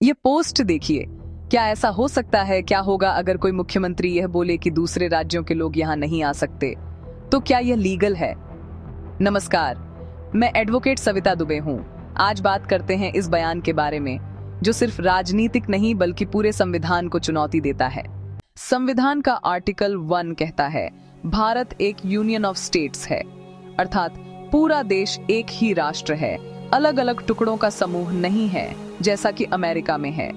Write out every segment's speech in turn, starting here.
ये पोस्ट देखिए। क्या ऐसा हो सकता है? क्या होगा अगर कोई मुख्यमंत्री यह बोले कि दूसरे राज्यों के लोग यहाँ नहीं आ सकते? तो क्या यह लीगल है? नमस्कार, मैं एडवोकेट सविता दुबे हूँ। आज बात करते हैं इस बयान के बारे में जो सिर्फ राजनीतिक नहीं बल्कि पूरे संविधान को चुनौती देता है। संविधान का आर्टिकल 1 कहता है, भारत एक यूनियन ऑफ स्टेट्स है, अर्थात पूरा देश एक ही राष्ट्र है, अलग अलग टुकड़ों का समूह नहीं है जैसा कि अमेरिका में है।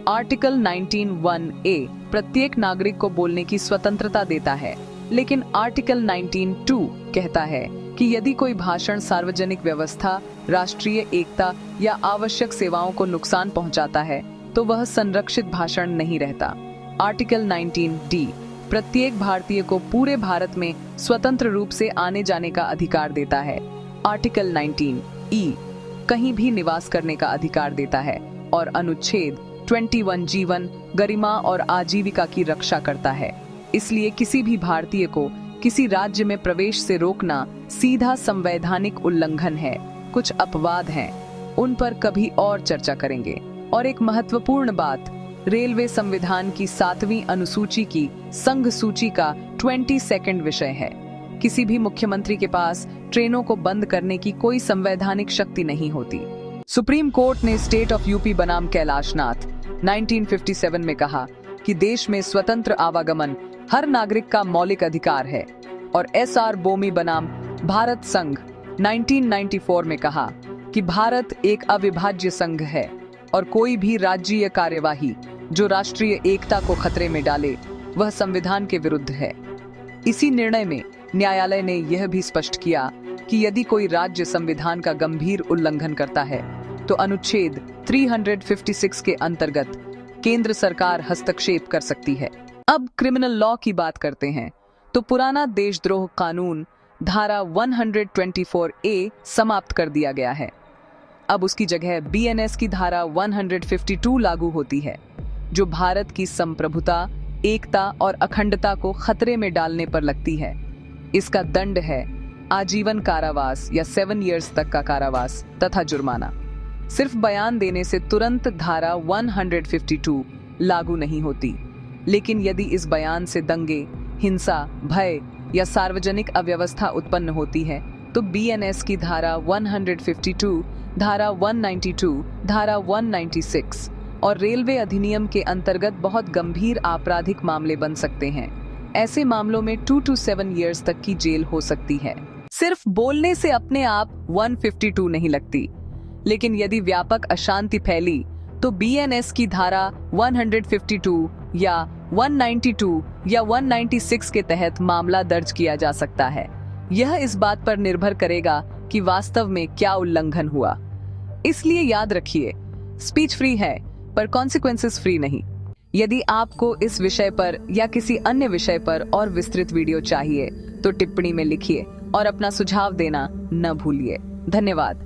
आर्टिकल 19(1)(a प्रत्येक नागरिक को बोलने की स्वतंत्रता देता है, लेकिन आर्टिकल 19(2) कहता है कि यदि कोई भाषण सार्वजनिक व्यवस्था, राष्ट्रीय एकता या आवश्यक सेवाओं को नुकसान पहुंचाता है तो वह संरक्षित भाषण नहीं रहता। आर्टिकल 19(d) प्रत्येक भारतीय को पूरे भारत में स्वतंत्र रूप से आने जाने का अधिकार देता है। आर्टिकल 19(e) कहीं भी निवास करने का अधिकार देता है और अनुच्छेद 21 जीवन, गरिमा और आजीविका की रक्षा करता है। इसलिए किसी भी भारतीय को किसी राज्य में प्रवेश से रोकना सीधा संवैधानिक उल्लंघन है। कुछ अपवाद हैं, उन पर कभी और चर्चा करेंगे। और एक महत्वपूर्ण बात, रेलवे संविधान की 7वीं अनुसूची की संघ सूची का 22nd विषय है। किसी भी मुख्यमंत्री के पास ट्रेनों को बंद करने की कोई संवैधानिक शक्ति नहीं होती। सुप्रीम कोर्ट ने स्टेट ऑफ यूपी बनाम कैलाशनाथ 1957 में कहा कि देश में स्वतंत्र आवागमन हर नागरिक का मौलिक अधिकार है, और SR बोमी बनाम भारत संघ 1994 में कहा कि भारत एक अविभाज्य संघ है और कोई भी राज्यीय कार्यवाही जो राष्ट्रीय एकता को खतरे में डाले वह संविधान के विरुद्ध है। इसी निर्णय में न्यायालय ने यह भी स्पष्ट किया कि यदि कोई राज्य संविधान का गंभीर उल्लंघन करता है तो अनुच्छेद 356 के अंतर्गत केंद्र सरकार हस्तक्षेप कर सकती है। अब क्रिमिनल लॉ की बात करते हैं तो पुराना देशद्रोह कानून धारा 124(a) समाप्त कर दिया गया है। अब उसकी जगह BNS की धारा 152 लागू होती है, जो भारत की संप्रभुता, एकता और अखंडता को खतरे में डालने पर लगती है। इसका दंड है आजीवन कारावास या 7 इयर्स तक का कारावास तथा जुर्माना। सिर्फ बयान देने से तुरंत धारा 152 लागू नहीं होती, लेकिन यदि इस बयान से दंगे, हिंसा, भय या सार्वजनिक अव्यवस्था उत्पन्न होती है तो BNS की धारा 152, धारा 192, धारा 196 और रेलवे अधिनियम के अंतर्गत बहुत गंभीर आपराधिक मामले बन सकते हैं। ऐसे मामलों में 2 to 7 इयर्स तक की जेल हो सकती है। सिर्फ बोलने से अपने आप 152 नहीं लगती, लेकिन यदि व्यापक अशांति फैली तो BNS की धारा 152 या 192 या 196 के तहत मामला दर्ज किया जा सकता है। यह इस बात पर निर्भर करेगा कि वास्तव में क्या उल्लंघन हुआ। इसलिए याद रखिए, स्पीच फ्री है पर कॉन्सिक्वेंसेस फ्री नहीं। यदि आपको इस विषय पर या किसी अन्य विषय पर और विस्तृत वीडियो चाहिए तो टिप्पणी में लिखिए और अपना सुझाव देना न भूलिए। धन्यवाद।